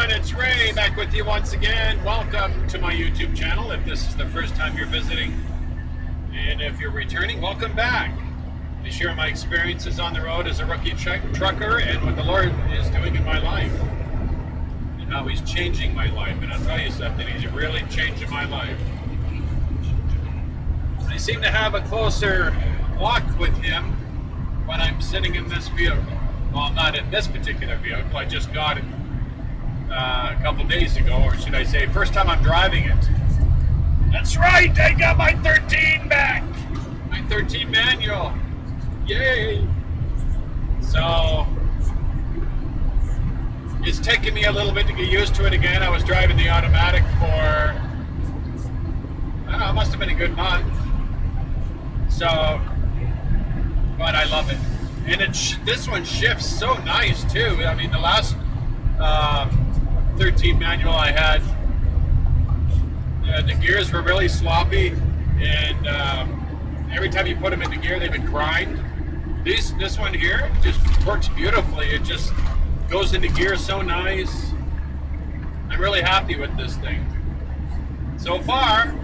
everyone, it's Ray back with you once again. Welcome to my YouTube channel if this is the first time you're visiting. And if you're returning, welcome back. I share my experiences on the road as a rookie trucker and what the Lord is doing in my life. And how He's changing my life. And I'll tell you something, He's really changing my life. I seem to have a closer walk with Him when I'm sitting in this vehicle. Well, not in this particular vehicle. I just got it a couple days ago, or should I say, first time I'm driving it. That's right, I got my 13 back. My 13 manual. Yay! So, it's taken me a little bit to get used to it again. I was driving the automatic for, I don't know, it must have been a good month. So, but I love it. And this one shifts so nice too. I mean, the last 13 manual I had, the gears were really sloppy, and every time you put them into gear, they would grind. This one here just works beautifully. It just goes into gear so nice. I'm really happy with this thing so far.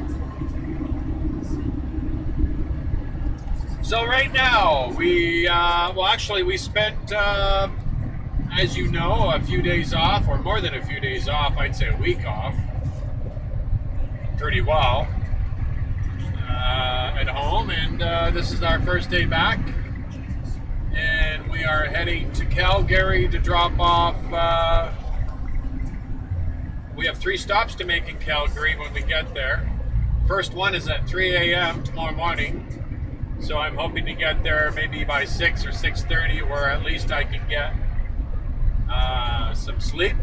So right now, we spent, as you know, a few days off, or more than a few days off, I'd say a week off, pretty well, at home, and this is our first day back, and we are heading to Calgary to drop off. We have 3 stops to make in Calgary when we get there. First one is at 3 a.m. tomorrow morning. So I'm hoping to get there maybe by 6 or 6:30, where at least I can get some sleep,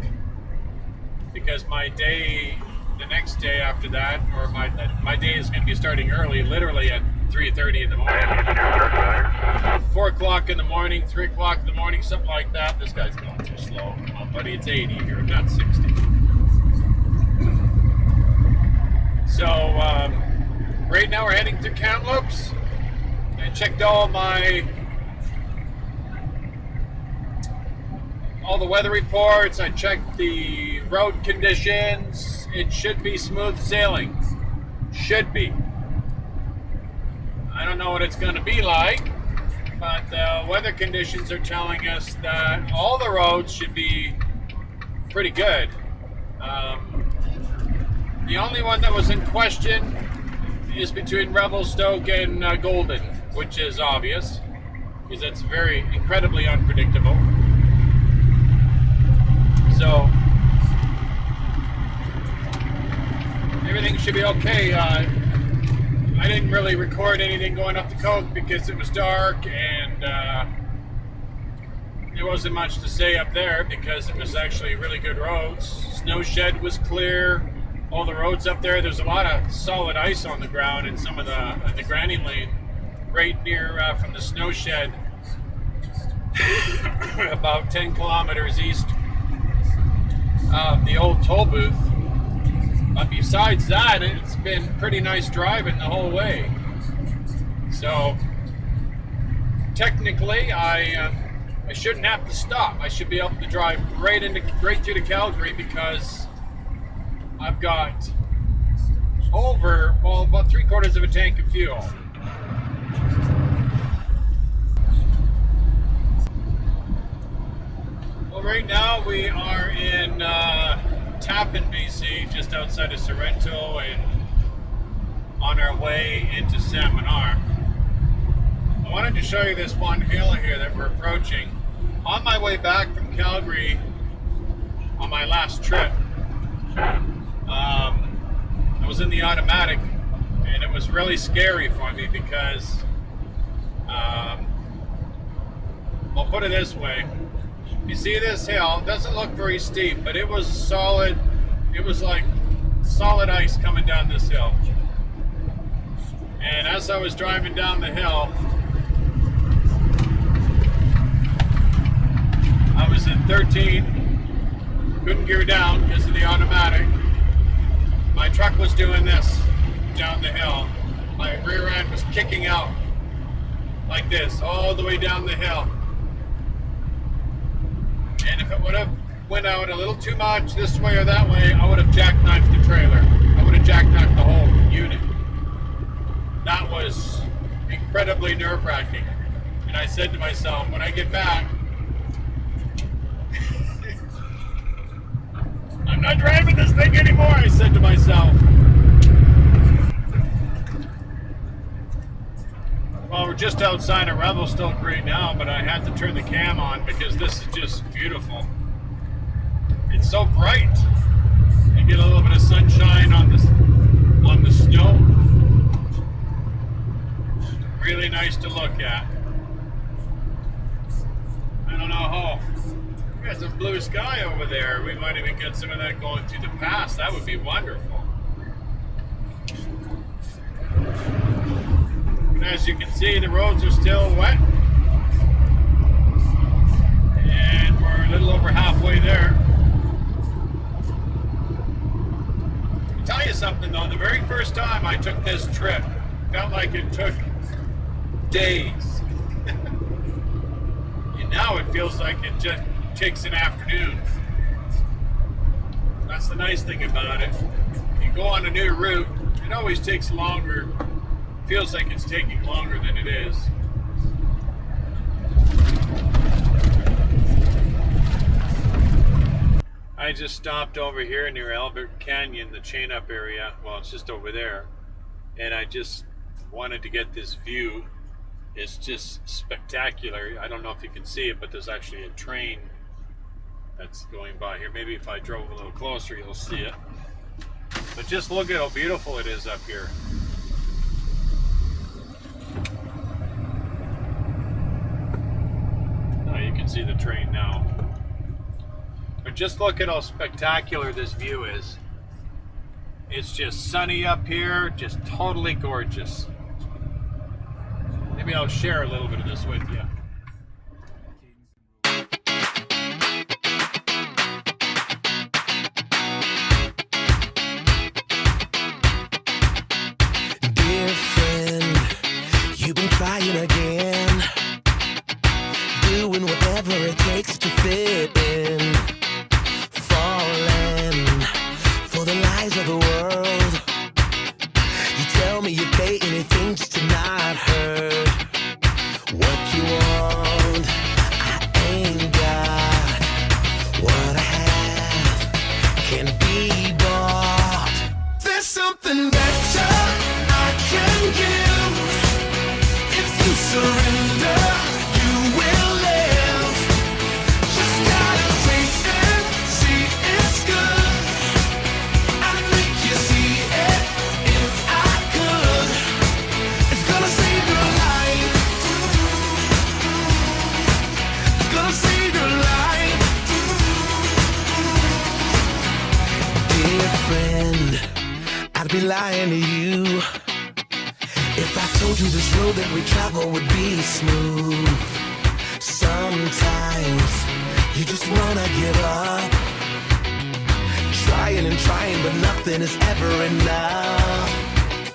because my day, the next day after that, or my day is going to be starting early, literally at 3:30 in the morning, 4 o'clock in the morning, 3 o'clock in the morning, something like that. This guy's going too slow. Come on, buddy, it's 80 here, not 60. So right now we're heading to Kamloops. I checked all the weather reports. I checked the road conditions. It should be smooth sailing. Should be. I don't know what it's going to be like, but the weather conditions are telling us that all the roads should be pretty good. The only one that was in question is between Revelstoke and Golden, which is obvious, because it's very incredibly unpredictable. So everything should be okay. I didn't really record anything going up the coast because it was dark, and there wasn't much to say up there because it was actually really good roads. Snow shed was clear. All the roads up there, there's a lot of solid ice on the ground in some of the Granny Lane, right near from the snow shed, about 10 kilometers east of the old toll booth. But besides that, it's been pretty nice driving the whole way. So technically, I shouldn't have to stop. I should be able to drive right through to Calgary, because I've got about 3/4 of a tank of fuel. Well, right now we are in Tappan, BC, just outside of Sorrento, and on our way into Salmonar. I wanted to show you this one hill here that we're approaching. On my way back from Calgary on my last trip, I was in the automatic, and it was really scary for me because, I'll put it this way. You see this hill, it doesn't look very steep, but it was solid. It was like solid ice coming down this hill. And as I was driving down the hill, I was in 13, couldn't gear down because of the automatic. My truck was doing this down the hill. My rear end was kicking out like this all the way down the hill. And if it would have went out a little too much this way or that way, I would have jackknifed the trailer. I would have jackknifed the whole unit. That was incredibly nerve-wracking. And I said to myself, when I get back, I'm not driving this thing anymore, I said to myself. Well, we're just outside of Revelstoke right now, but I had to turn the cam on because this is just beautiful. It's so bright. You get a little bit of sunshine on the snow. Really nice to look at. I don't know how. We got some blue sky over there. We might even get some of that going through the pass. That would be wonderful. And as you can see, the roads are still wet. And we're a little over halfway there. I'll tell you something though, the very first time I took this trip, felt like it took days. And now it feels like it just takes an afternoon. That's the nice thing about it. You go on a new route, it always takes longer. Feels like it's taking longer than it is. I just stopped over here near Albert Canyon, the Chain Up area. Well, it's just over there. And I just wanted to get this view. It's just spectacular. I don't know if you can see it, but there's actually a train that's going by here. Maybe if I drove a little closer, you'll see it. But just look at how beautiful it is up here. Oh, you can see the train now. But just look at how spectacular this view is. It's just sunny up here, just totally gorgeous. Maybe I'll share a little bit of this with you. Dear friend, you've been trying again, doing whatever it takes to fit in, falling for the lies of the world. You tell me you'd pay anything just to not hurt. What you want, I ain't got. What I have can be bought. There's something better I can give. If you surrender, you will live. Just gotta taste it, see it's good. I'd make you see it if I could. It's gonna save your life. It's gonna save your life. Dear friend, I'd be lying to you if I told you this road that we travel would be smooth. Sometimes you just wanna give up, trying and trying, but nothing is ever enough.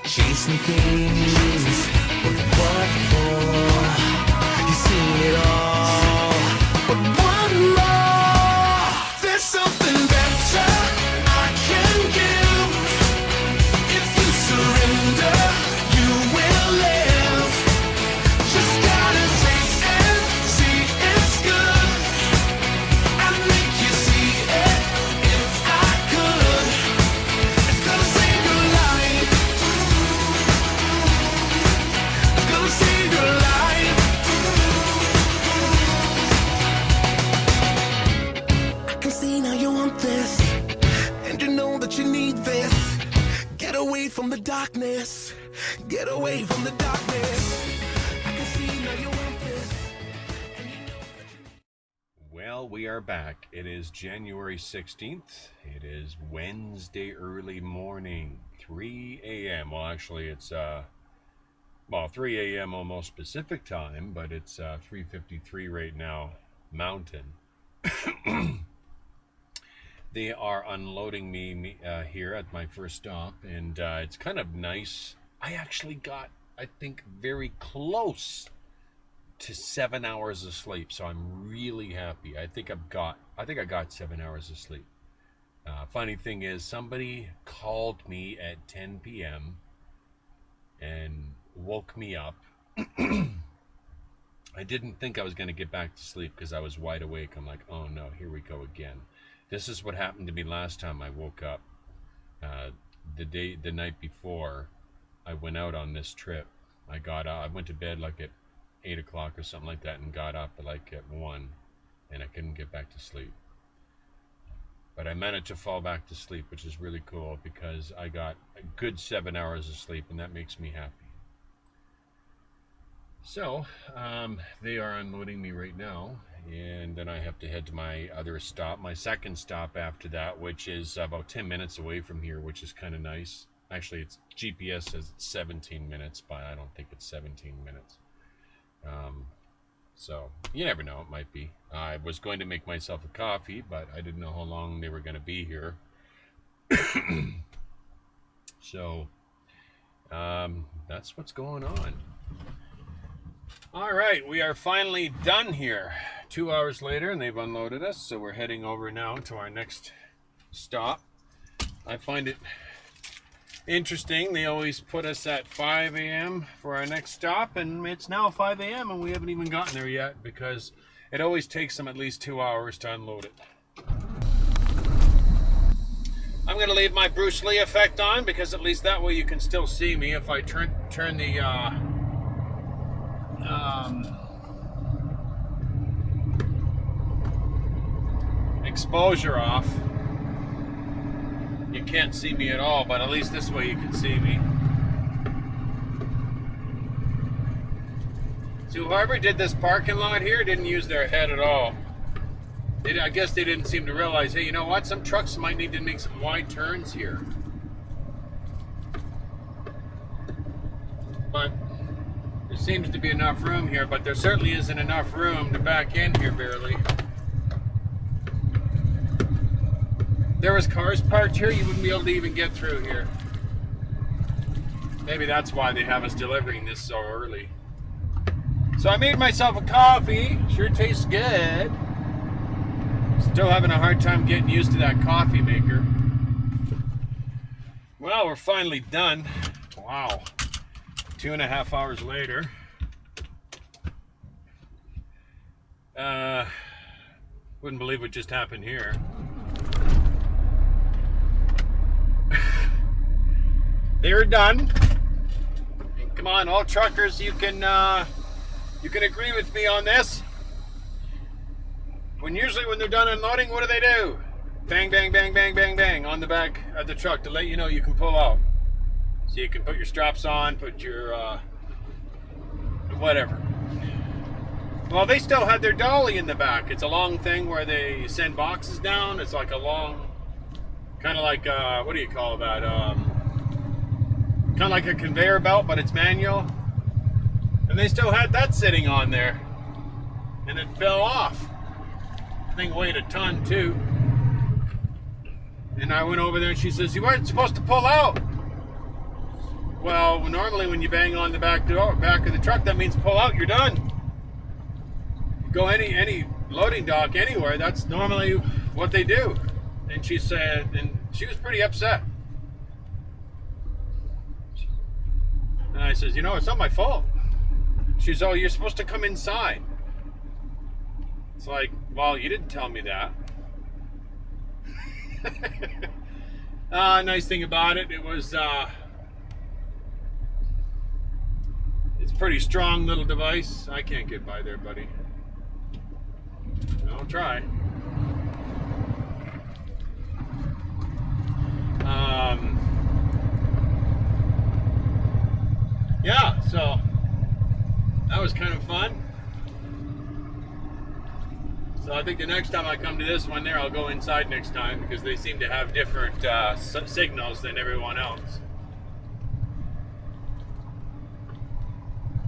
Chasing things, but what for? You've seen it all, but one more. There's something better I can give. If you surrender, you will live. Just gotta taste and see it's good. I'd make you see it if I could. It's gonna save your life. It's gonna save your life. I can see now you want this, and you know that you need this. Get away from the darkness. Get away from the darkness. I can see now you want this, and you know that you need. Well, we are back. It is January 16th. It is Wednesday early morning, 3 a.m. Well, actually, it's 3 a.m. almost Pacific time, but it's 3:53 right now, Mountain. They are unloading me here at my first stop, and it's kind of nice. I actually got, I think, very close to 7 hours of sleep, so I'm really happy. I think I got 7 hours of sleep. Funny thing is, somebody called me at 10 p.m. and woke me up. I didn't think I was going to get back to sleep because I was wide awake. I'm like, oh no, here we go again. This is what happened to me last time I woke up. The night before I went out on this trip, I went to bed like at 8 o'clock or something like that, and got up like at 1, and I couldn't get back to sleep. But I managed to fall back to sleep, which is really cool because I got a good 7 hours of sleep, and that makes me happy. So, they are unloading me right now, and then I have to head to my other stop, my second stop after that, which is about 10 minutes away from here, which is kind of nice. Actually, its GPS says it's 17 minutes, but I don't think it's 17 minutes. So, you never know, it might be. I was going to make myself a coffee, but I didn't know how long they were going to be here. So, that's what's going on. All right, we are finally done here. 2 hours later, and they've unloaded us, so we're heading over now to our next stop. I find it interesting. They always put us at 5 a.m. for our next stop, and it's now 5 a.m. and we haven't even gotten there yet because it always takes them at least 2 hours to unload it. I'm going to leave my Bruce Lee effect on because at least that way you can still see me. If I turn the exposure off, you can't see me at all, but at least this way you can see me. So whoever did this parking lot here didn't use their head at all. I guess they didn't seem to realize, hey, you know what? Some trucks might need to make some wide turns here. But there seems to be enough room here, but there certainly isn't enough room to back in here barely. There was cars parked here, you wouldn't be able to even get through here. Maybe that's why they have us delivering this so early. So I made myself a coffee. Sure tastes good. Still having a hard time getting used to that coffee maker. Well, we're finally done. Wow. 2.5 hours later. Wouldn't believe what just happened here. They're done. Come on, all truckers, you can agree with me on this. Usually when they're done unloading, what do? Bang, bang, bang, bang, bang, bang on the back of the truck to let you know you can pull out. So you can put your straps on, put your whatever. Well, they still had their dolly in the back. It's a long thing where they send boxes down. It's like a long, kind of like, what do you call that? Kind of like a conveyor belt, but it's manual. And they still had that sitting on there. And it fell off. The thing weighed a ton too. And I went over there and she says, you weren't supposed to pull out. Well, normally when you bang on the back of the truck, that means pull out, you're done. Go any loading dock anywhere, that's normally what they do. And she said, and she was pretty upset. And I says, you know, it's not my fault. She says, oh, you're supposed to come inside. It's like, well, you didn't tell me that. Nice thing about it, it was, it's a pretty strong little device. I can't get by there, buddy. I'll try. Yeah, so that was kind of fun. So I think the next time I come to this one there, I'll go inside next time because they seem to have different signals than everyone else.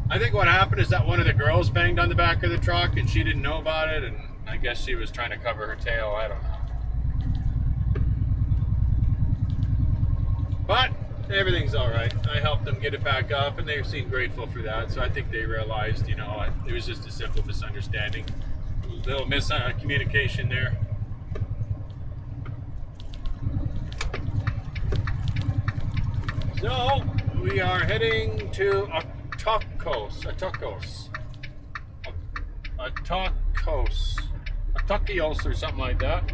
I think what happened is that one of the girls banged on the back of the truck and she didn't know about it, and I guess she was trying to cover her tail. I don't know. But everything's all right. I helped them get it back up, and they seemed grateful for that. So I think they realized, you know, it was just a simple misunderstanding, little miscommunication there. So we are heading to Atakos, or something like that.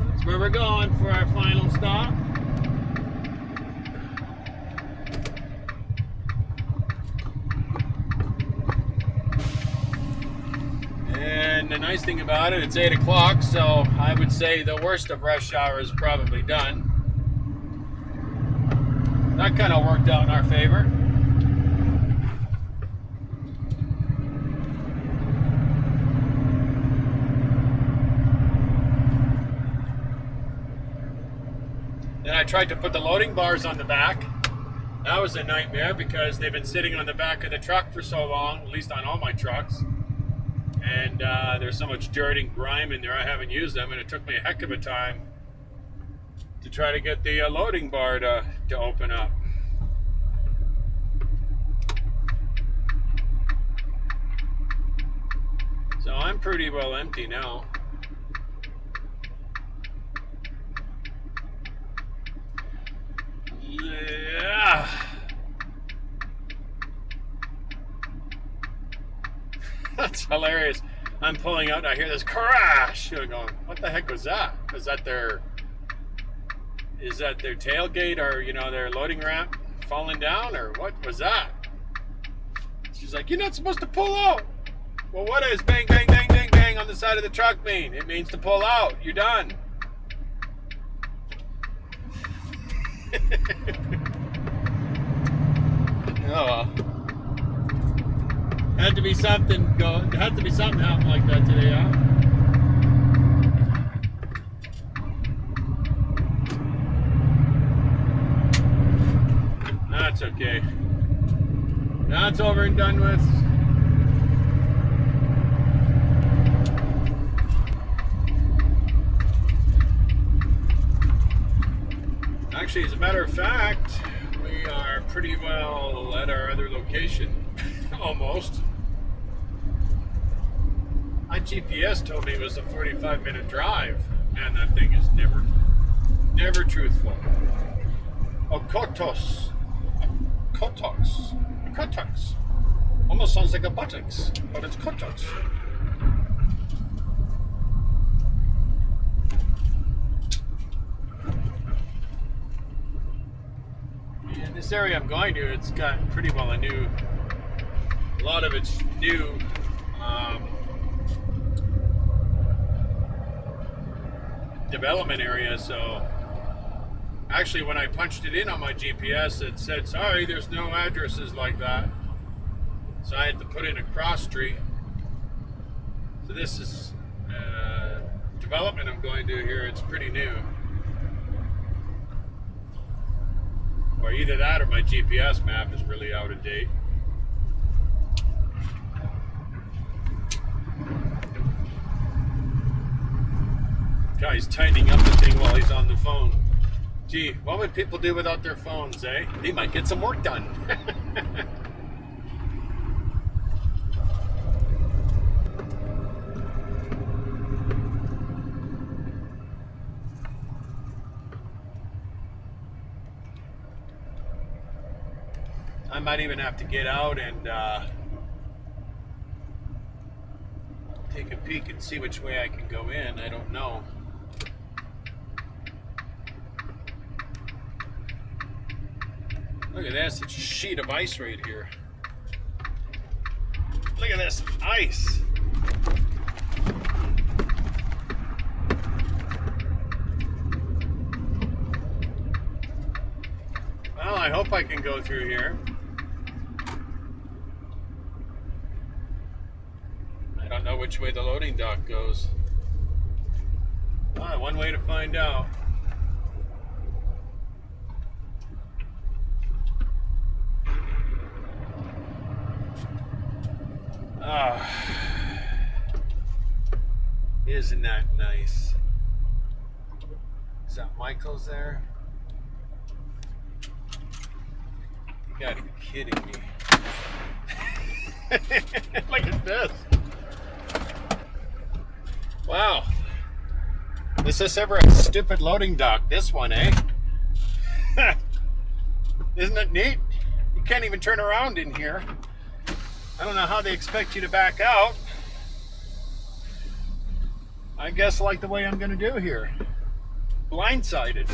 That's where we're going for our final stop. And the nice thing about it, it's 8 o'clock, so I would say the worst of rush hour is probably done. That kind of worked out in our favor. Then I tried to put the loading bars on the back. That was a nightmare because they've been sitting on the back of the truck for so long, at least on all my trucks. And there's so much dirt and grime in there, I haven't used them, and it took me a heck of a time to try to get the loading bar to open up. So I'm pretty well empty now. Yeah. That's hilarious. I'm pulling out and I hear this crash. I'm going, what the heck was that? Is that their tailgate, or, you know, their loading ramp falling down, or what was that? She's like, you're not supposed to pull out. Well, what is bang, bang, bang, bang, bang on the side of the truck mean? It means to pull out. You're done. Oh, had to be something happen like that today, huh? That's okay. That's over and done with. Actually, as a matter of fact, we are pretty well at our other location. Almost. My GPS told me it was a 45-minute drive, and that thing is never truthful. Okotos. Kotox. Almost sounds like a buttocks, but it's Kotox. In this area I'm going to, it's got pretty well a lot of it's new development area. So actually, when I punched it in on my GPS, it said, sorry, there's no addresses like that. So I had to put in a cross street. So this is development I'm going to here. It's pretty new. Or either that or my GPS map is really out of date. Guy's tightening up the thing while he's on the phone. Gee, what would people do without their phones, eh? They might get some work done. I might even have to get out and take a peek and see which way I can go in. I don't know. Look at that, such a sheet of ice right here. Look at this ice. Well, I hope I can go through here. I don't know which way the loading dock goes. Ah, one way to find out. Ah, isn't that nice? Is that Michael's there? You gotta be kidding me. Look at this. Wow. Is this ever a stupid loading dock? This one, eh? Isn't it neat? You can't even turn around in here. I don't know how they expect you to back out. I guess like the way I'm gonna do here. Blindsided.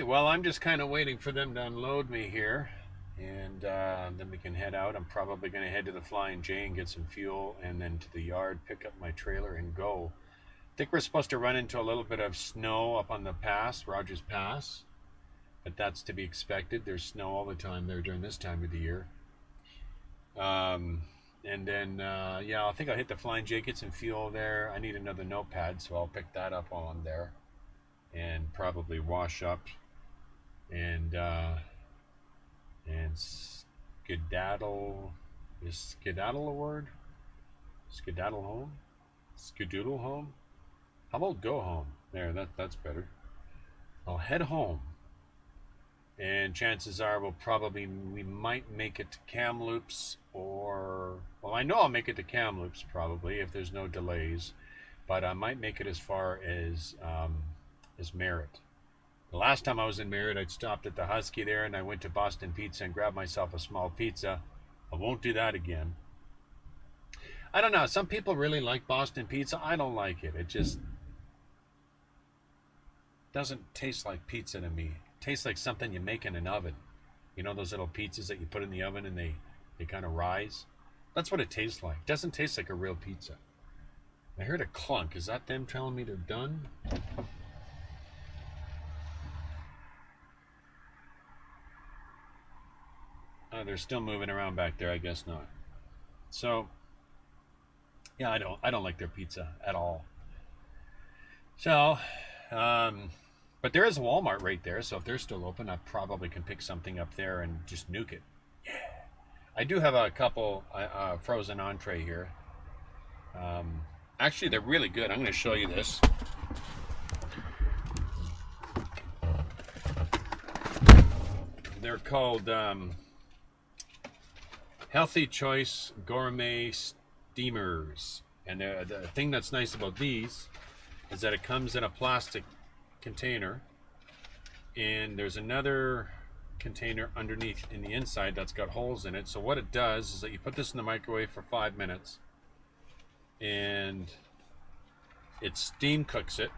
Well, I'm just kind of waiting for them to unload me here, and then we can head out. I'm probably going to head to the Flying J and get some fuel, and then to the yard, pick up my trailer and go. I think we're supposed to run into a little bit of snow up on the pass, Rogers Pass, but that's to be expected. There's snow all the time there during this time of the year. And then, yeah, I think I'll hit the Flying J, get some fuel there. I need another notepad, so I'll pick that up while I'm there, and probably wash up. And skedaddle. Is skedaddle a word? Skedaddle home? Skedoodle home? How about go home? There, that's better. I'll head home. And chances are we might make it to Kamloops, or, well, I know I'll make it to Kamloops probably if there's no delays, but I might make it as far as Merritt. The last time I was in Merritt, I'd stopped at the Husky there, and I went to Boston Pizza and grabbed myself a small pizza. I won't do that again. I don't know. Some people really like Boston Pizza. I don't like it. It just doesn't taste like pizza to me. It tastes like something you make in an oven. You know those little pizzas that you put in the oven and they kind of rise? That's what it tastes like. It doesn't taste like a real pizza. I heard a clunk. Is that them telling me they're done? They're still moving around back there. I guess not. So, yeah, I don't like their pizza at all. So, but there is a Walmart right there. So if they're still open, I probably can pick something up there and just nuke it. Yeah. I do have a couple frozen entree here. Actually, they're really good. I'm going to show you this. They're called Healthy Choice Gourmet Steamers. And the thing that's nice about these is that it comes in a plastic container, and there's another container underneath in the inside that's got holes in it. So what it does is that you put this in the microwave for 5 minutes, and it steam cooks it.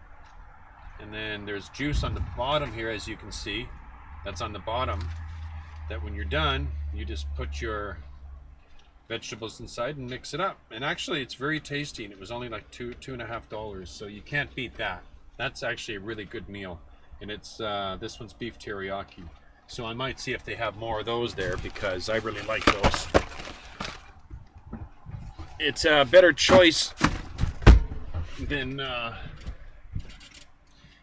And then there's juice on the bottom here, as you can see. That's on the bottom. That when you're done, you just put your vegetables inside and mix it up. And actually, it's very tasty, and it was only like $2.50, so you can't beat that. That's actually a really good meal. And it's this one's beef teriyaki. So I might see if they have more of those there, because I really like those. It's a better choice than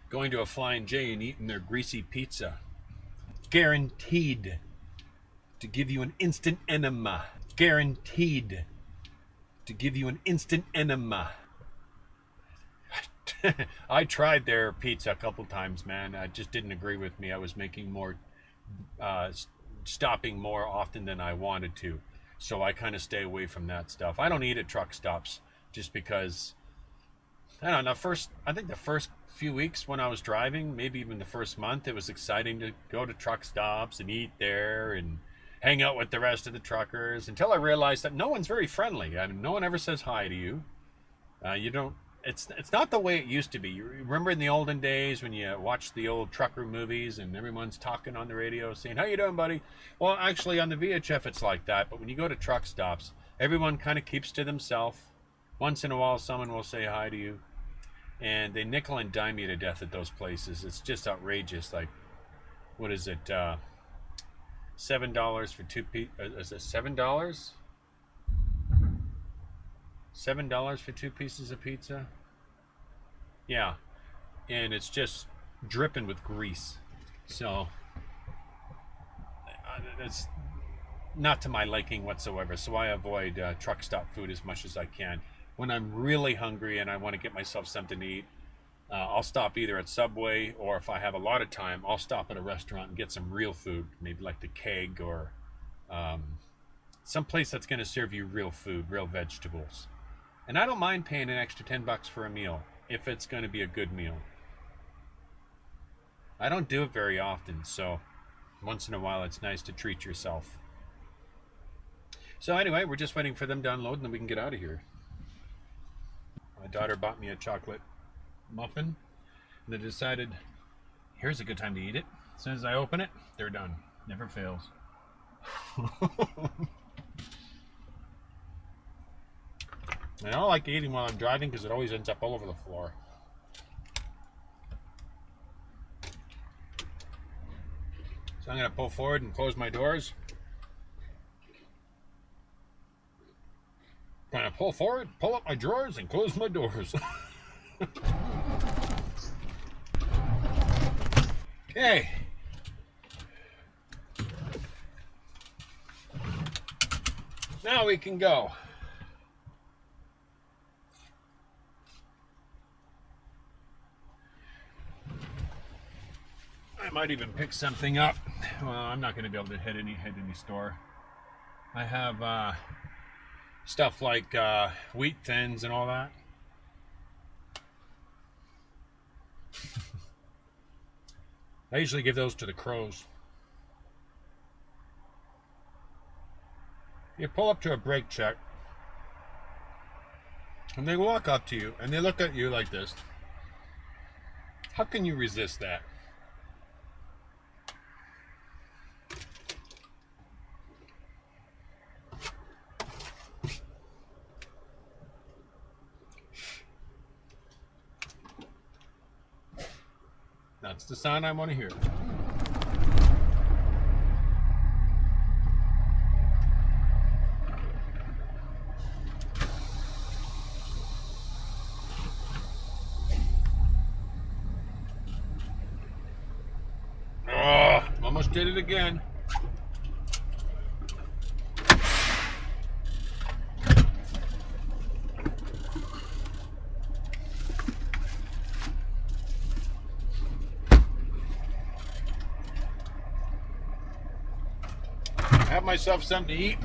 going to a Flying J and eating their greasy pizza. Guaranteed. to give you an instant enema. Guaranteed to give you an instant enema. I tried their pizza a couple times, man. It just didn't agree with me. I was making more, stopping more often than I wanted to. So I kind of stay away from that stuff. I don't eat at truck stops just because, I don't know, I think the first few weeks when I was driving, maybe even the first month, it was exciting to go to truck stops and eat there and hang out with the rest of the truckers, until I realized that no one's very friendly. I mean, no one ever says hi to you. You don't, it's not the way it used to be. You remember in the olden days when you watched the old trucker movies and everyone's talking on the radio saying, "How you doing, buddy?" Well, actually on the VHF it's like that, but when you go to truck stops, everyone kind of keeps to themselves. Once in a while someone will say hi to you, and they nickel and dime you to death at those places. It's just outrageous. Like, what is it, $7 for two is it $7? $7 for 2 pieces of pizza? Yeah. And it's just dripping with grease. So it's not to my liking whatsoever. So I avoid truck stop food as much as I can. When I'm really hungry and I want to get myself something to eat, I'll stop either at Subway, or if I have a lot of time, I'll stop at a restaurant and get some real food, maybe like the Keg, or some place that's going to serve you real food, real vegetables. And I don't mind paying an extra $10 for a meal if it's going to be a good meal. I don't do it very often, so once in a while it's nice to treat yourself. So anyway, we're just waiting for them to unload and then we can get out of here. My daughter bought me a chocolate muffin, and they decided, here's a good time to eat it. As soon as I open it, they're done. Never fails. And I don't like eating while I'm driving because it always ends up all over the floor. So I'm going to pull forward and close my doors. I'm going to pull forward, pull up my drawers, and close my doors. Okay. Now we can go. I might even pick something up. Well, I'm not going to be able to hit any store. I have stuff like wheat thins and all that. I usually give those to the crows. You pull up to a brake check, and they walk up to you, and they look at you like this. How can you resist that? That's the sound I want to hear. Oh, almost did it again. Have myself something to eat.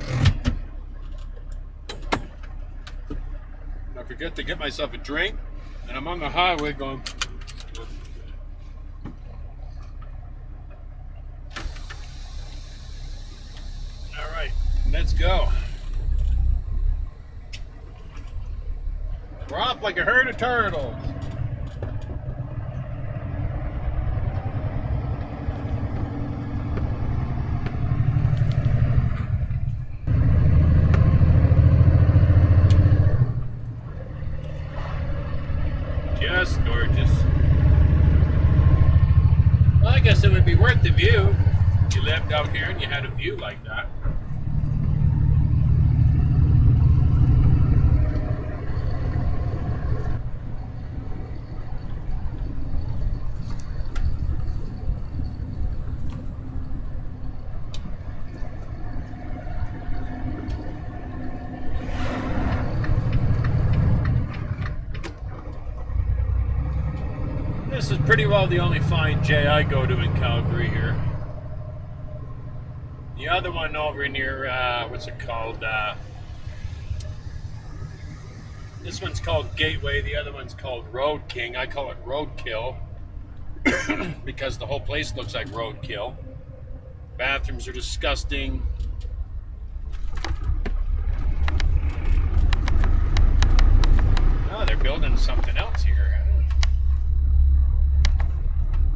I forget to get myself a drink, and I'm on the highway going. All right, let's go. We're off like a herd of turtles. Just gorgeous. Well, I guess it would be worth the view if you lived out here and you had a view like that. This is pretty well the only fine J I go to in Calgary here. The other one over near, what's it called? This one's called Gateway, the other one's called Road King. I call it Roadkill because the whole place looks like roadkill. Bathrooms are disgusting. Oh, they're building something else here.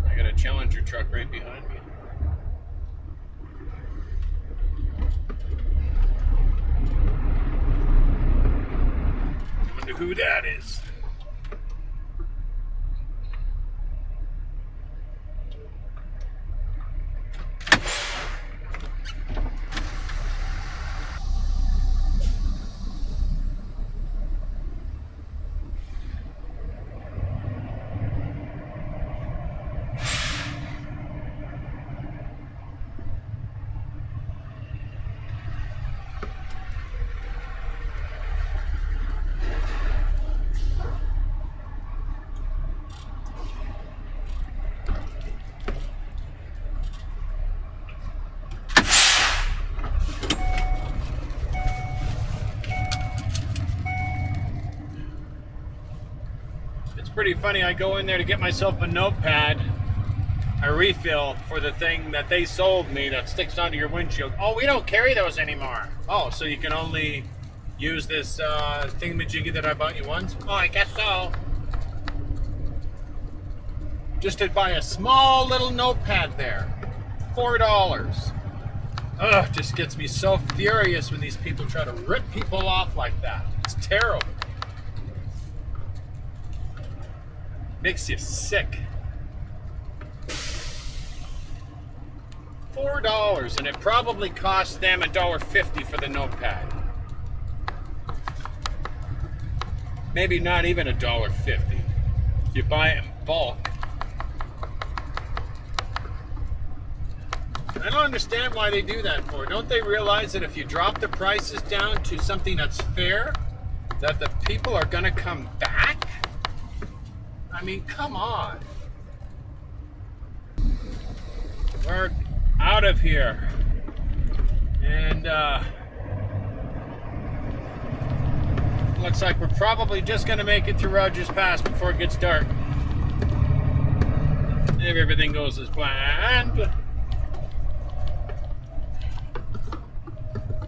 I got a Challenger truck right behind me. I wonder who that is. Pretty funny. I go in there to get myself a notepad, a refill for the thing that they sold me that sticks onto your windshield. Oh, we don't carry those anymore. Oh, so you can only use this thingamajiggy that I bought you once? Oh, I guess so. Just to buy a small little notepad there. $4. Ugh, just gets me so furious when these people try to rip people off like that. It's terrible. Makes you sick. $4, and it probably cost them $1.50 for the notepad. Maybe not even $1.50. You buy it in bulk. I don't understand why they do that for. Don't they realize that if you drop the prices down to something that's fair, that the people are gonna come back? I mean, come on. We're out of here. And looks like we're probably just going to make it to Rogers Pass before it gets dark. If everything goes as planned.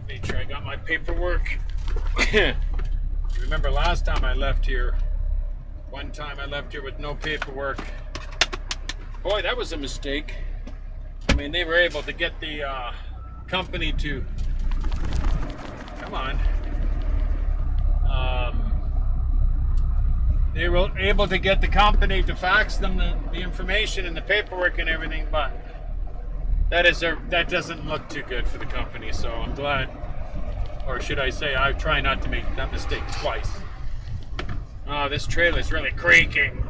Make sure I got my paperwork. Remember last time I left here, one time I left here with no paperwork. Boy, that was a mistake. I mean, they were able to get the company to... Come on. They were able to get the company to fax them the information and the paperwork and everything, but that doesn't look too good for the company, so I'm glad. Or should I say, I try not to make that mistake twice. Oh, this trailer's really creaking.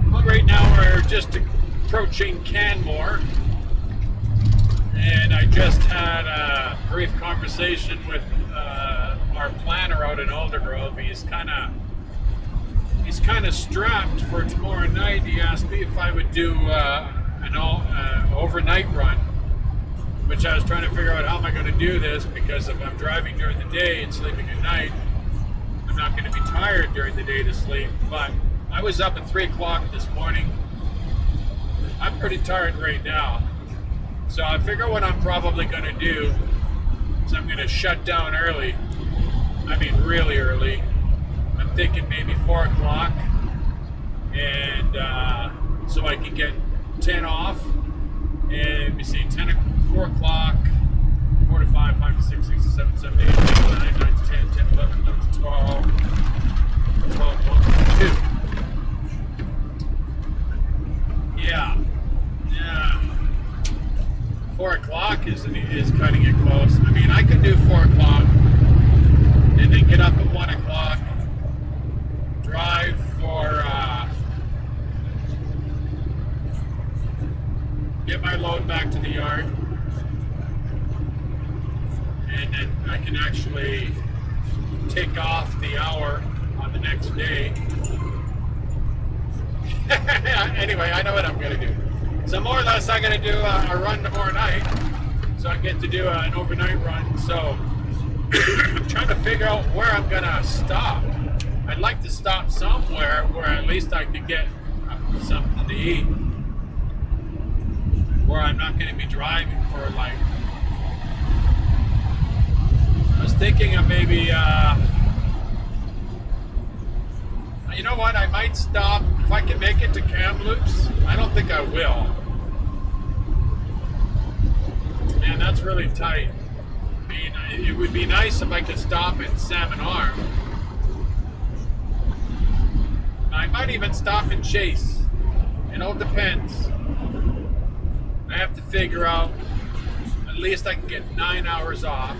Well, right now we're just approaching Canmore. And I just had a brief conversation with our planner out in Aldergrove. He's kind of strapped for tomorrow night. He asked me if I would do an overnight run, which I was trying to figure out how am I going to do this, because if I'm driving during the day and sleeping at night, I'm not going to be tired during the day to sleep. But I was up at 3 o'clock this morning. I'm pretty tired right now. So I figure what I'm probably going to do is I'm going to shut down early. I mean really early. I'm thinking maybe 4 o'clock. And so I can get 10 off. And let me see, 4 o'clock, 4 to 5, 5 to 6, 6 to 7, 7 to 8, 9 to 10, 10 to 11, 11 to 12, 12 to 1 to 2. Yeah. 4 o'clock is cutting it close. I mean, I could do 4 o'clock and then get up at 1 o'clock get my load back to the yard, and then I can actually take off the hour on the next day. Anyway, I know what I'm going to do. So more or less, I'm going to do a run tomorrow night. So I get to do an overnight run. So I'm trying to figure out where I'm going to stop. I'd like to stop somewhere where at least I could get something to eat. Where I'm not going to be driving for like... I was thinking of maybe... you know what? I might stop if I can make it to Kamloops. I don't think I will. Man, that's really tight. I mean, it would be nice if I could stop in Salmon Arm. I might even stop in Chase. It all depends. I have to figure out. At least I can get 9 hours off.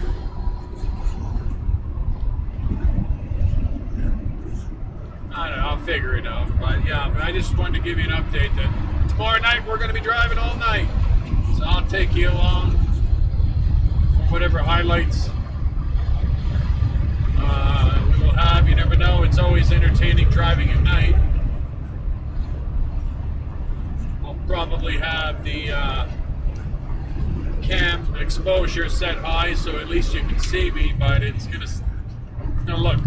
I don't know, I'll figure it out. But yeah, I just wanted to give you an update that tomorrow night we're going to be driving all night. So I'll take you along for whatever highlights we will have. You never know, it's always entertaining driving at night. I'll probably have the cam exposure set high so at least you can see me, but it's going to look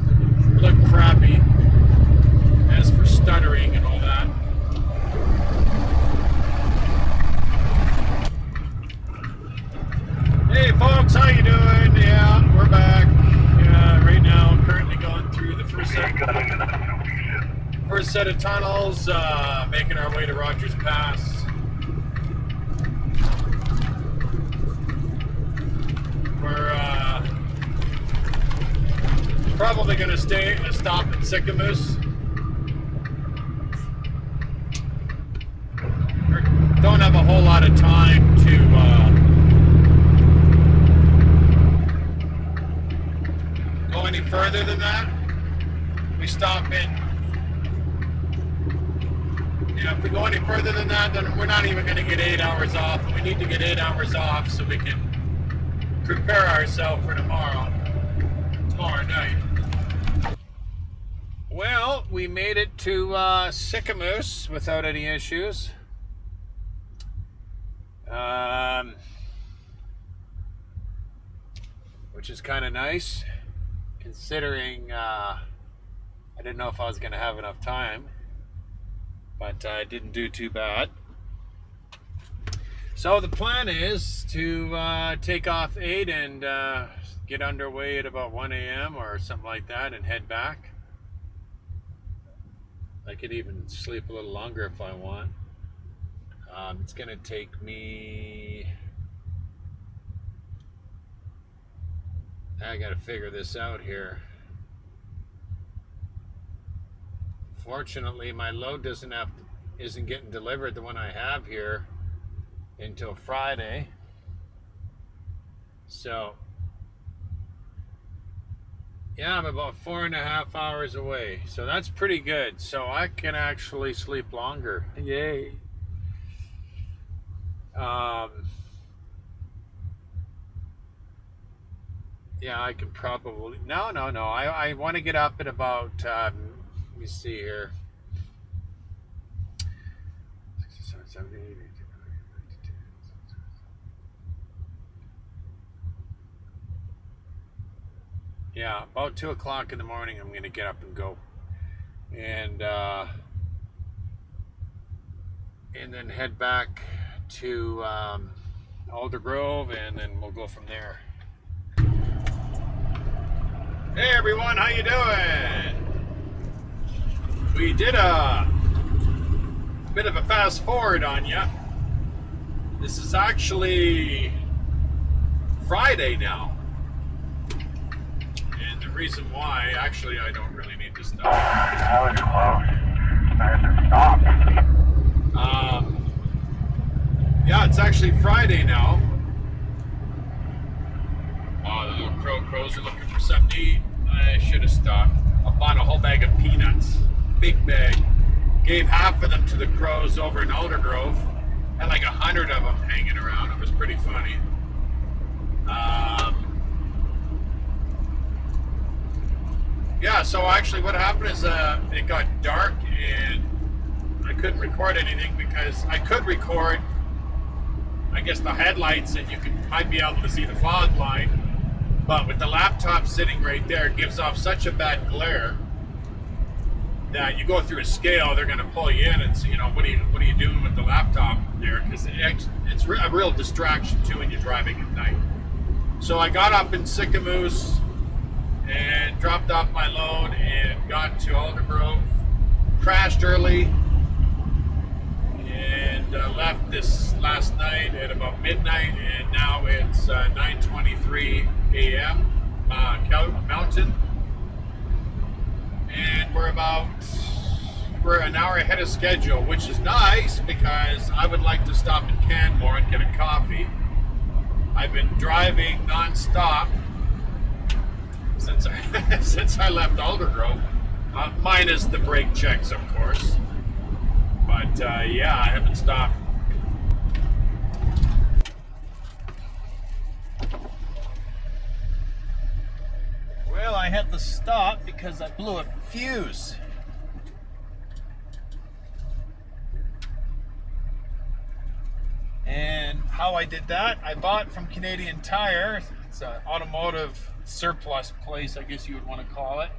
crappy. As for stuttering and all that. Hey folks, how you doing? Yeah, we're back. Right now, I'm currently going through the first set of tunnels, making our way to Rogers Pass. We're probably going to stop at Sicamous. Don't have a whole lot of time to go any further than that. We stop in. If we go any further than that, then we're not even going to get 8 hours off. We need to get 8 hours off so we can prepare ourselves for tomorrow night. Well, we made it to Sicamous without any issues. Which is kind of nice, considering I didn't know if I was going to have enough time, but I didn't do too bad. So the plan is to take off 8 and get underway at about 1 a.m. or something like that and head back. I could even sleep a little longer if I want. It's going to take me... I got to figure this out here. Fortunately, my load isn't getting delivered, the one I have here, until Friday. So, yeah, I'm about 4.5 hours away. So that's pretty good. So I can actually sleep longer. Yay. Yeah, I could probably... No. I want to get up at about... let me see here. 67, 70, 80, 82. Yeah, about 2 o'clock in the morning I'm going to get up and go. And then head back to Aldergrove, and then we'll go from there. Hey everyone, how you doing? We did a bit of a fast forward on you. This is actually Friday now. And the reason why, actually I don't really need to stop. That was close. Stop. Yeah, it's actually Friday now. Oh, the little crows are looking for something to eat. I should have stopped. I bought a whole bag of peanuts. Big bag. Gave half of them to the crows over in Aldergrove. Had like 100 of them hanging around. It was pretty funny. Yeah, so actually what happened is it got dark and I couldn't record anything because I could record, I guess, the headlights and might be able to see the fog line, but with the laptop sitting right there, it gives off such a bad glare that you go through a scale, they're going to pull you in and say, what are you doing with the laptop there? Because it's a real distraction too when you're driving at night. So I got up in Sycamoose and dropped off my load and got to Aldergrove, crashed early, and left this last night at about midnight, and now it's 9:23 a.m. Mountain, and we're an hour ahead of schedule, which is nice because I would like to stop in Canmore and get a coffee. I've been driving non-stop since I left Aldergrove, minus the brake checks, of course. But yeah, I haven't stopped. Well, I had to stop because I blew a fuse. And how I did that, I bought from Canadian Tire. It's an automotive surplus place, I guess you would want to call it.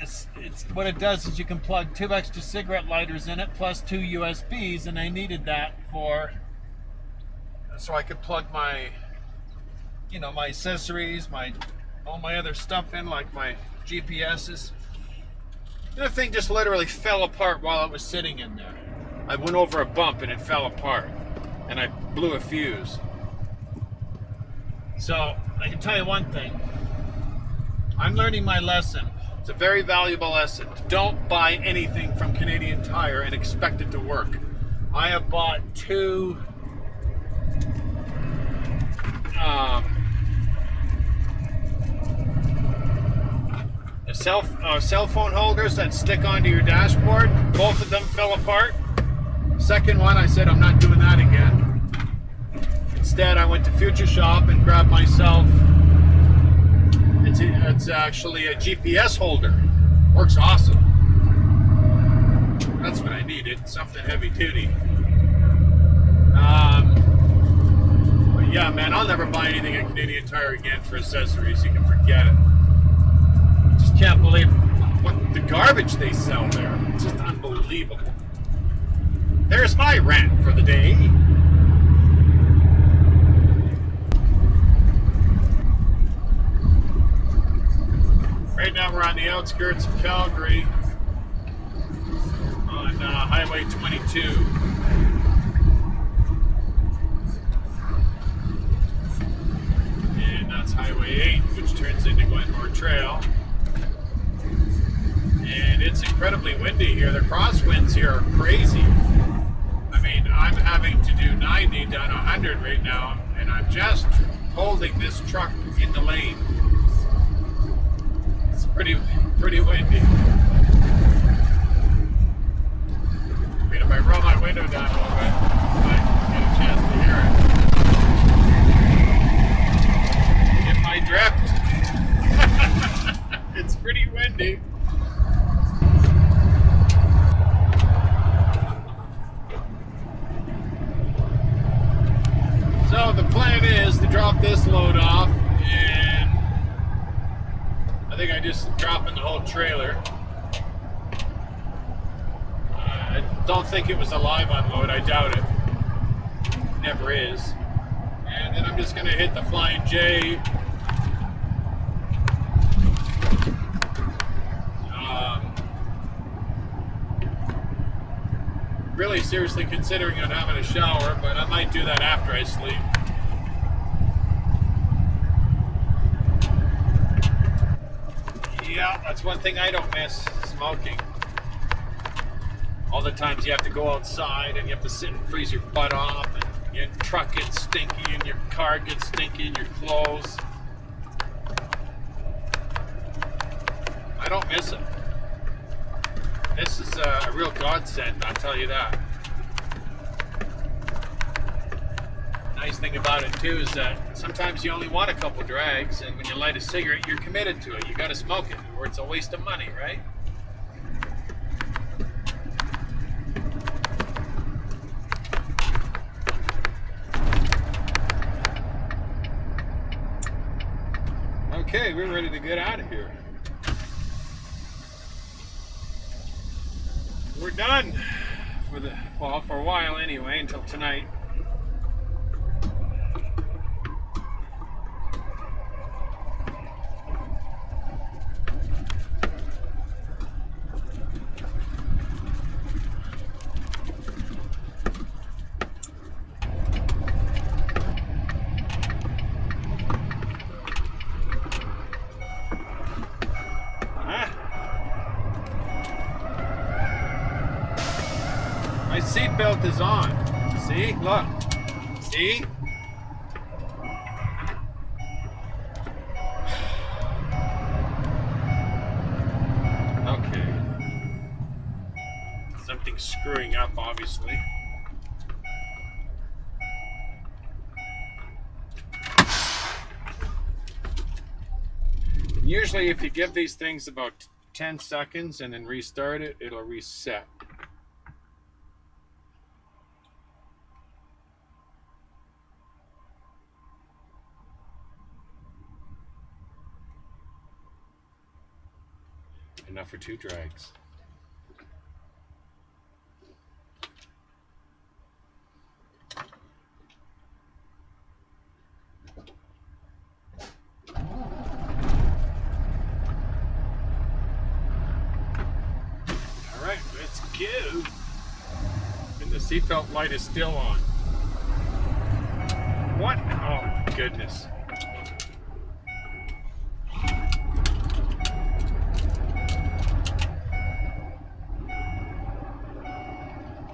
It's what it does is you can plug 2 extra cigarette lighters in it plus 2 USBs, and I needed that so I could plug my my accessories, all my other stuff in, like my GPSs. The thing just literally fell apart while it was sitting in there. I went over a bump and it fell apart, and I blew a fuse. So I can tell you one thing, I'm learning my lesson. It's a very valuable lesson. Don't buy anything from Canadian Tire and expect it to work. I have bought 2 cell phone holders that stick onto your dashboard. Both of them fell apart. Second one, I said I'm not doing that again. Instead, I went to Future Shop and grabbed myself. It's actually a GPS holder. Works awesome. That's what I needed. Something heavy duty. But yeah, man, I'll never buy anything at Canadian Tire again for accessories. You can forget it. Just can't believe what the garbage they sell there. It's just unbelievable. There's my rant for the day. Right now we're on the outskirts of Calgary on Highway 22. And that's Highway 8, which turns into Glenmore Trail. And it's incredibly windy here. The crosswinds here are crazy. I mean, I'm having to do 90 down 100 right now, and I'm just holding this truck in the lane. It's pretty windy. I mean, if I roll my window down a little bit, I might get a chance to hear it. If I drift, it's pretty windy. So the plan is to drop this load off, and I think I just dropping the whole trailer. I don't think it was a live unload. I doubt it. Never is. And then I'm just going to hit the Flying J. Really seriously considering on having a shower, but I might do that after I sleep. Yeah, that's one thing I don't miss, smoking. All the times you have to go outside and you have to sit and freeze your butt off, and your truck gets stinky and your car gets stinky and your clothes. I don't miss it. This is a real godsend, I'll tell you that. Nice thing about it too is that sometimes you only want a couple drags, and when you light a cigarette, you're committed to it. You got to smoke it, or it's a waste of money, right? Okay, we're ready to get out of here. We're done for a while anyway, until tonight. My seatbelt is on. See? Look. See? Okay. Something's screwing up, obviously. Usually, if you give these things about 10 seconds and then restart it, it'll reset. Enough for 2 drags. Alright, let's go. And the seatbelt light is still on. What? Oh, goodness.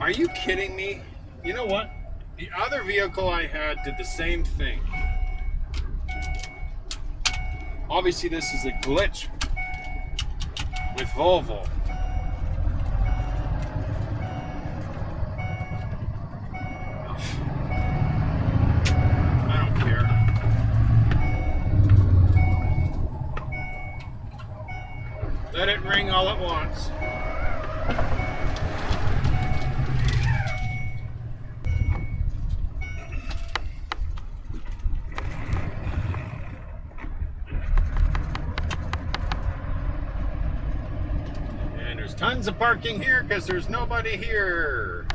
Are you kidding me? You know what? The other vehicle I had did the same thing. Obviously, this is a glitch with Volvo. I don't care. Let it ring all at once. Tons of parking here because there's nobody here.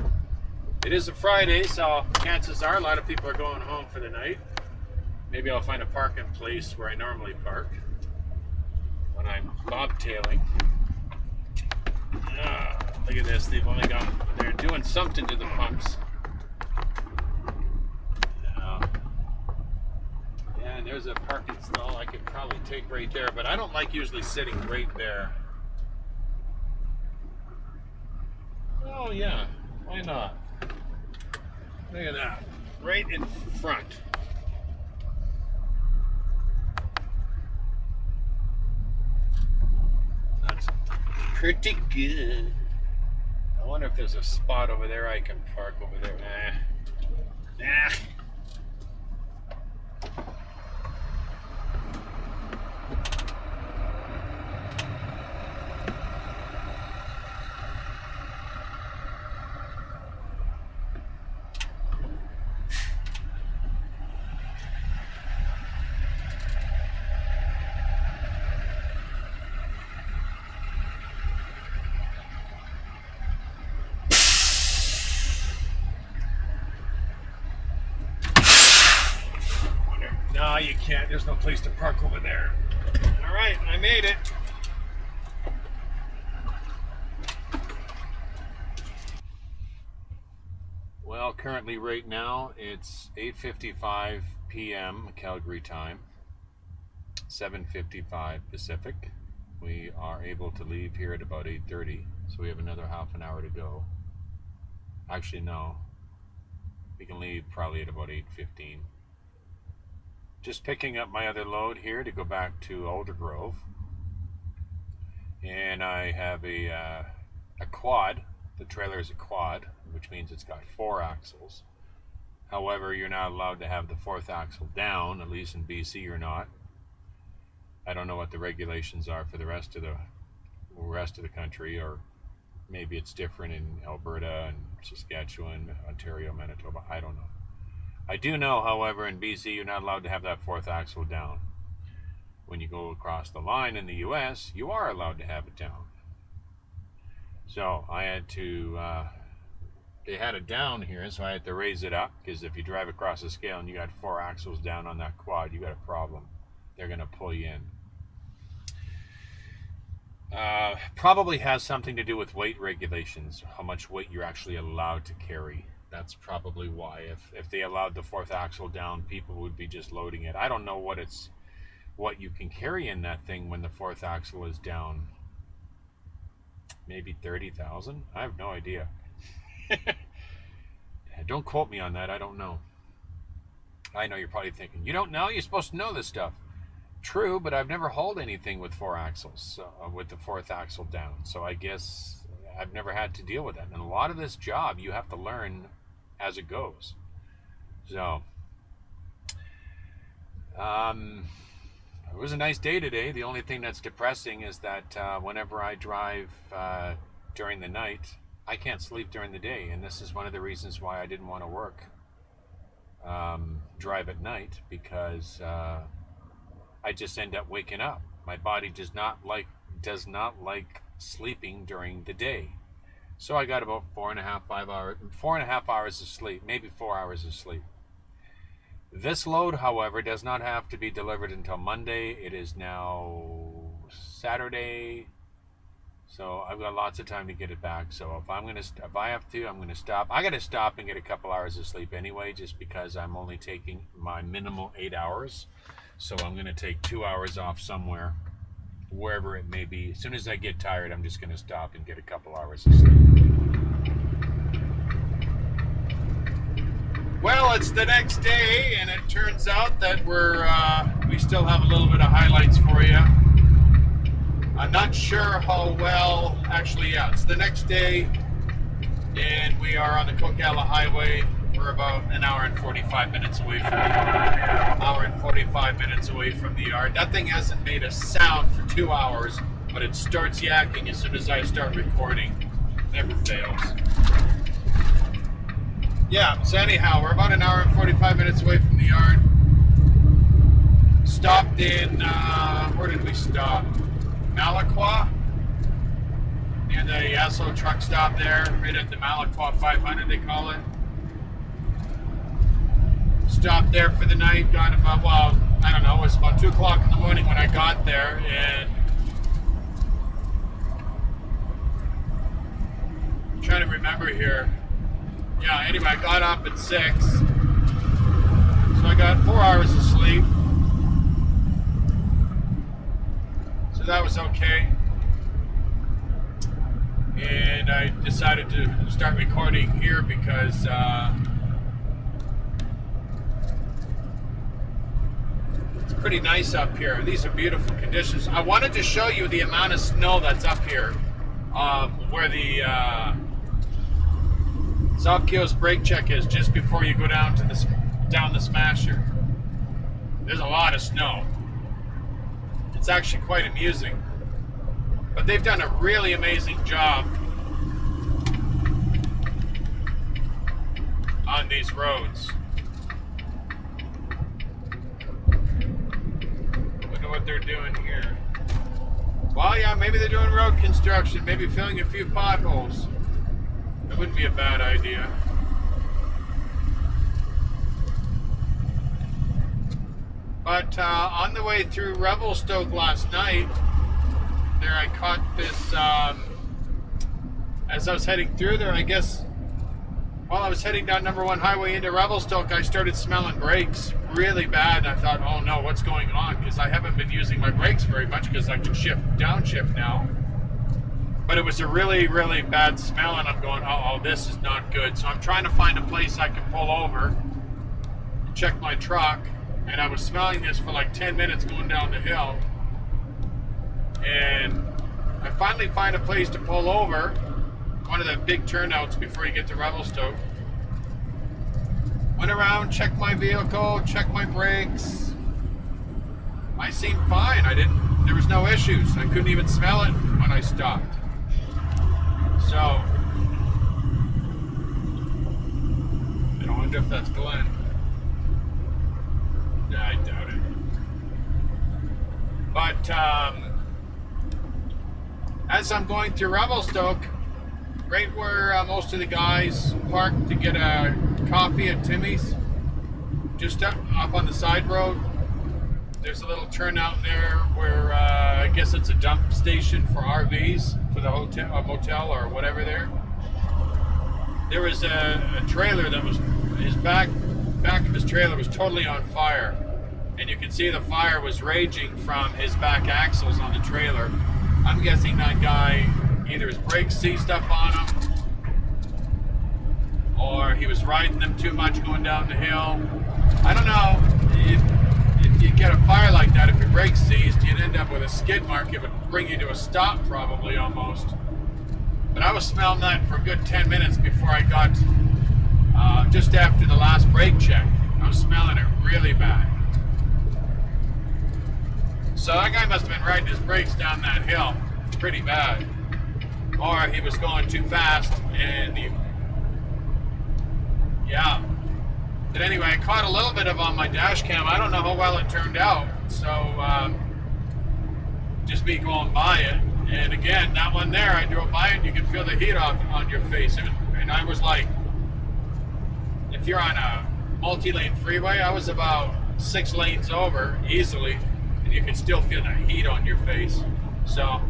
It is a Friday, so chances are a lot of people are going home for the night. Maybe I'll find a parking place where I normally park when I'm bobtailing. Look at this, they're doing something to the pumps. Yeah, and there's a parking stall I could probably take right there, but I don't like usually sitting right there. Oh yeah, why not? Look at that, right in front. That's pretty good. I wonder if there's a spot over there I can park over there. Nah. No, you can't. There's no place to park over there. All right, I made it. Well, currently right now it's 8:55 p.m. Calgary time, 7:55 Pacific. We are able to leave here at about 8:30, so we have another half an hour to go. Actually, no. We can leave probably at about 8:15. Just picking up my other load here to go back to Aldergrove. And I have a a quad. The trailer is a quad, which means it's got 4 axles. However, you're not allowed to have the 4th axle down, at least in BC you're not. I don't know what the regulations are for the rest of the country, or maybe it's different in Alberta and Saskatchewan, Ontario, Manitoba. I don't know. I do know, however, in BC you're not allowed to have that 4th axle down. When you go across the line in the US, you are allowed to have it down. So I had to, they had it down here, so I had to raise it up, because if you drive across the scale and you got 4 axles down on that quad, you got a problem. They're going to pull you in. Probably has something to do with weight regulations, how much weight you're actually allowed to carry. That's probably why. If they allowed the 4th axle down, people would be just loading it. I don't know what you can carry in that thing when the 4th axle is down. Maybe 30,000? I have no idea. Don't quote me on that. I don't know. I know you're probably thinking, you don't know? You're supposed to know this stuff. True, but I've never hauled anything with 4 axles, with the 4th axle down. So I guess I've never had to deal with that. And a lot of this job, you have to learn as it goes. So, it was a nice day today. The only thing that's depressing is that whenever I drive during the night, I can't sleep during the day. And this is one of the reasons why I didn't want to work, drive at night, because I just end up waking up. My body does not like sleeping during the day. So I got about 4.5 hours of sleep, maybe 4 hours of sleep. This load, however, does not have to be delivered until Monday. It is now Saturday, so I've got lots of time to get it back. So if I have to, I'm gonna stop. I gotta stop and get a couple hours of sleep anyway, just because I'm only taking my minimal 8 hours. So I'm gonna take 2 hours off somewhere, wherever it may be. As soon as I get tired, I'm just gonna stop and get a couple hours of sleep. Well, it's the next day, and it turns out that we still have a little bit of highlights for you. I'm not sure how well, actually, yeah, it's the next day, and we are on the Coquihalla Highway. We're about an hour and 45 minutes away from the yard. That thing hasn't made a sound for 2 hours, but it starts yakking as soon as I start recording. Never fails. Yeah, so anyhow, we're about an hour and 45 minutes away from the yard. Stopped in, where did we stop? Malaqua? Near the Esso truck stop there, right at the Malaqua 500 they call it. Stopped there for the night, got about, well, I don't know, it was about 2 o'clock in the morning when I got there, and I'm trying to remember here. Yeah, anyway, I got up at 6, so I got 4 hours of sleep, so that was okay, and I decided to start recording here because it's pretty nice up here. These are beautiful conditions. I wanted to show you the amount of snow that's up here, where the South Kiosk brake check is, just before you go down to down the Smasher. There's a lot of snow. It's actually quite amusing. But they've done a really amazing job on these roads. Look at what they're doing here. Well, yeah, maybe they're doing road construction, maybe filling a few potholes. That wouldn't be a bad idea. But on the way through Revelstoke last night, there I caught this, as I was heading through there, I guess, while I was heading down number 1 highway into Revelstoke, I started smelling brakes really bad. I thought, oh no, what's going on? Because I haven't been using my brakes very much because I can downshift now. But it was a really, really bad smell, and I'm going, oh, this is not good. So I'm trying to find a place I can pull over, check my truck, and I was smelling this for like 10 minutes going down the hill. And I finally find a place to pull over, one of the big turnouts before you get to Revelstoke. Went around, checked my vehicle, checked my brakes. I seemed fine. There was no issues. I couldn't even smell it when I stopped. So, I wonder if that's Glenn. I doubt it. But, as I'm going through Revelstoke, right where most of the guys parked to get a coffee at Timmy's, just up on the side road, there's a little turnout there where I guess it's a dump station for RVs, for the hotel, motel or whatever there. There was a trailer that was, his back of his trailer was totally on fire. And you can see the fire was raging from his back axles on the trailer. I'm guessing that guy, either his brakes seized up on him, or he was riding them too much going down the hill. I don't know. If you get a fire like that, if your brakes seized, you'd end up with a skid mark. It would bring you to a stop probably almost. But I was smelling that for a good 10 minutes before I got, just after the last brake check. I was smelling it really bad. So that guy must have been riding his brakes down that hill pretty bad. Or he was going too fast and yeah. But anyway, I caught a little bit of on my dash cam. I don't know how well it turned out. So just me going by it. And again, that one there, I drove by it and you could feel the heat on your face. And I was like, if you're on a multi-lane freeway, I was about 6 lanes over easily. And you can still feel the heat on your face. So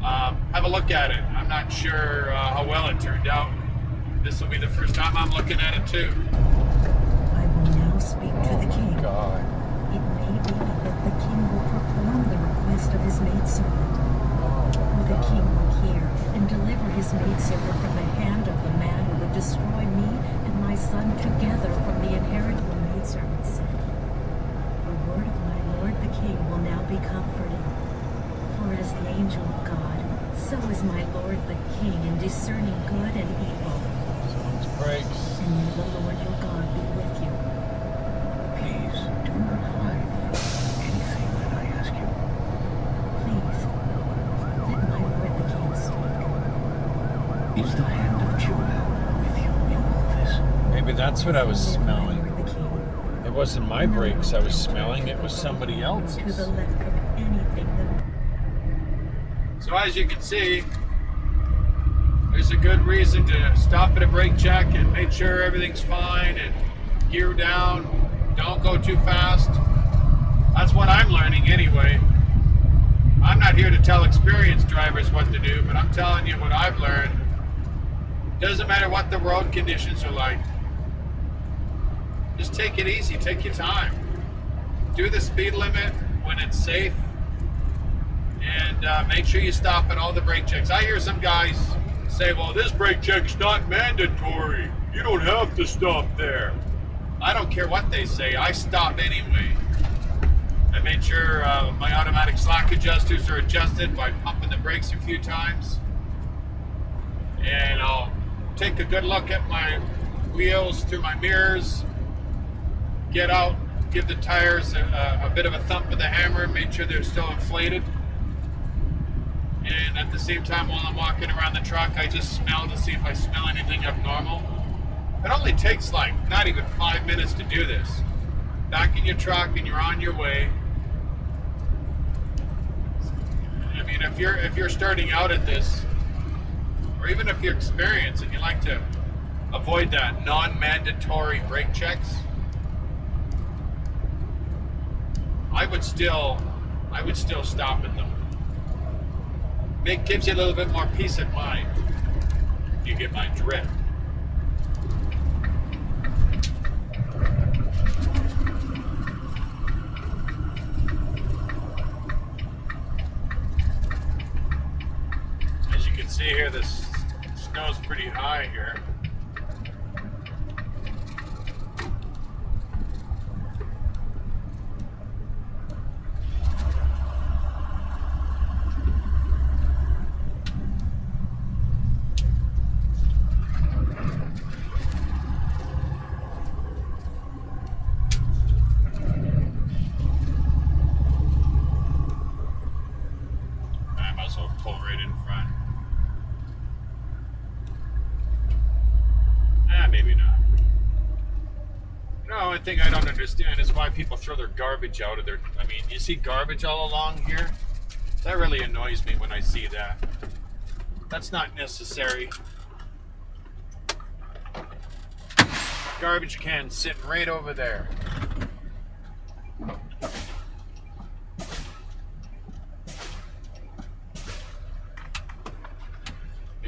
have a look at it. I'm not sure how well it turned out. This will be the first time I'm looking at it too. I will now speak to the king. God. It may be that the king will perform the request of his maidservant. For the king will hear and deliver his maidservant from the hand of the man who would destroy me and my son together from the inheritable maidservant's sin. The word of my lord the king will now be comforting. For as the angel of God, so is my lord the king in discerning good and evil. Someone's brakes. And may the Lord your God be with you. Please do not hide anything that I ask you. Please, let my lord the king speak. Is the hand of Judah with you in all this? Maybe that's what I was Let my smelling. lord the king It wasn't my brakes I was smelling, it was somebody to the else's. left of anything that So as you can see, there's a good reason to stop at a brake check and make sure everything's fine and gear down. Don't go too fast. That's what I'm learning anyway. I'm not here to tell experienced drivers what to do, but I'm telling you what I've learned. Doesn't matter what the road conditions are like. Just take it easy, take your time. Do the speed limit when it's safe. And make sure you stop at all the brake checks. I hear some guys say, well, this brake check's not mandatory. You don't have to stop there. I don't care what they say. I stop anyway. I made sure my automatic slack adjusters are adjusted by pumping the brakes a few times. And I'll take a good look at my wheels through my mirrors. Get out, give the tires a bit of a thump with the hammer, make sure they're still inflated. And at the same time, while I'm walking around the truck, I just smell to see if I smell anything abnormal. It only takes like not even 5 minutes to do this. Back in your truck and you're on your way. I mean, if you're starting out at this, or even if you're experienced and you like to avoid that non-mandatory brake checks, I would still stop at them. It gives you a little bit more peace of mind. You get my drift. As you can see here, the snow's pretty high here. maybe not. No, one thing I don't understand is why people throw their garbage out of their... I mean, you see garbage all along here? That really annoys me when I see that. That's not necessary. Garbage can sitting right over there.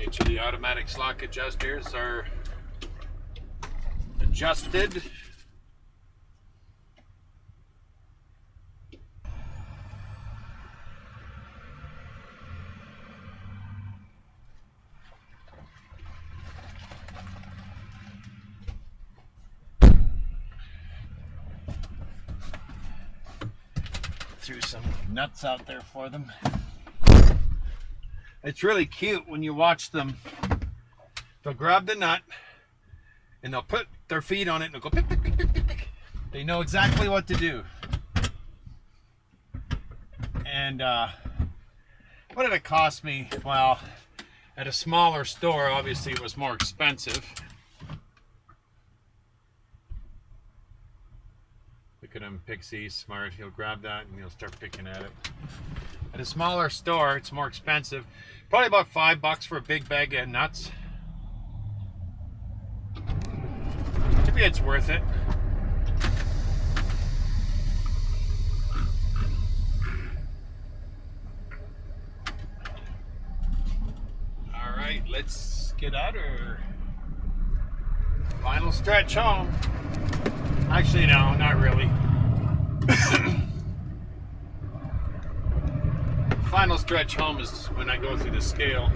Each of the automatic slack adjusters are adjusted. Threw some nuts out there for them. It's really cute when you watch them. They'll grab the nut and they'll put their feet on it and they'll go pick, pick, pick, pick, pick, pick. They know exactly what to do. And what did it cost me? Well, at a smaller store, obviously it was more expensive. Look at him, Pixie, smart. He'll grab that and he'll start picking at it. At a smaller store, it's more expensive. Probably about $5 for a big bag of nuts. Maybe it's worth it. All right, let's get out of here. Final stretch home. Actually, no, not really. Final stretch home is when I go through the scale.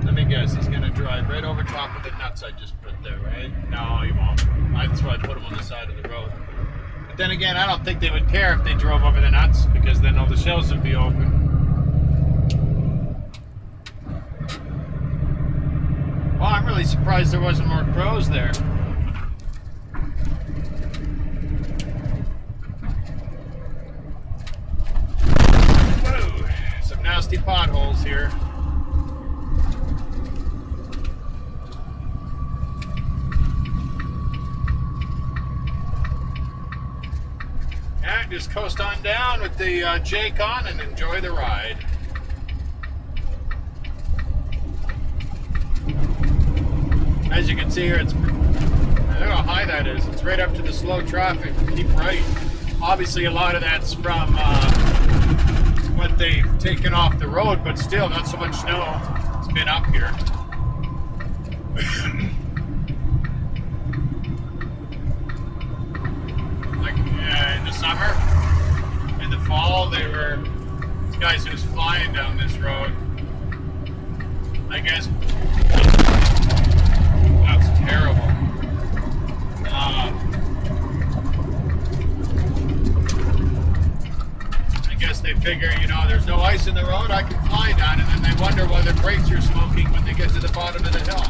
Let me guess, he's gonna drive right over top of the nuts I just put there, right? No, he won't. That's why I put them on the side of the road. But then again, I don't think they would care if they drove over the nuts, because then all the shells would be open. Well, I'm really surprised there wasn't more crows there. Nasty potholes here. Yeah, just coast on down with the Jake on and enjoy the ride. As you can see here, it's, I don't know how high that is. It's right up to the slow traffic. Keep right. Obviously, a lot of that's from what they've taken off the road, but still not so much snow. It's been up here. Like in the summer, in the fall, they were these guys who was flying down this road. I guess that's terrible. I guess they figure, you know, there's no ice in the road, I can fly down, and then they wonder why their brakes are smoking when they get to the bottom of the hill.